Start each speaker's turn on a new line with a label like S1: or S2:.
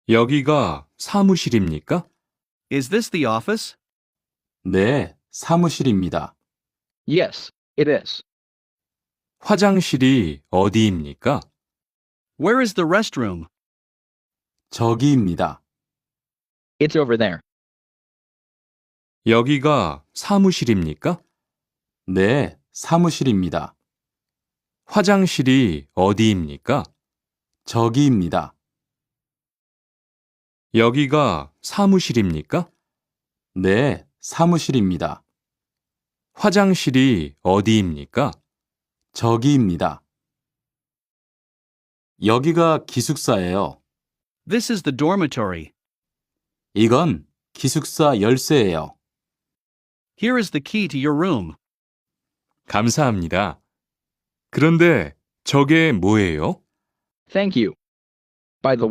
S1: 여기가 사무실입니까?
S2: Is this the office?
S3: 네, 사무실입니다.
S4: Yes, it is.
S1: 화장실이 어디입니까?
S2: Where is the restroom?
S3: 저기입니다.
S4: It's over there.
S1: 여기가 사무실입니까?
S3: 네, 사무실입니다.
S1: 화장실이 어디입니까?
S3: 저기입니다.
S1: 여기가 사무실입니까?
S3: 네, 사무실입니다.
S1: 화장실이 어디입니까?
S3: 저기입니다. 여기가 기숙사예요.
S2: This is the dormitory.
S3: 이건 기숙사 열쇠예요.
S2: Here is the key to your room.
S1: 감사합니다. 그런데 저게 뭐예요?
S4: Thank you. By the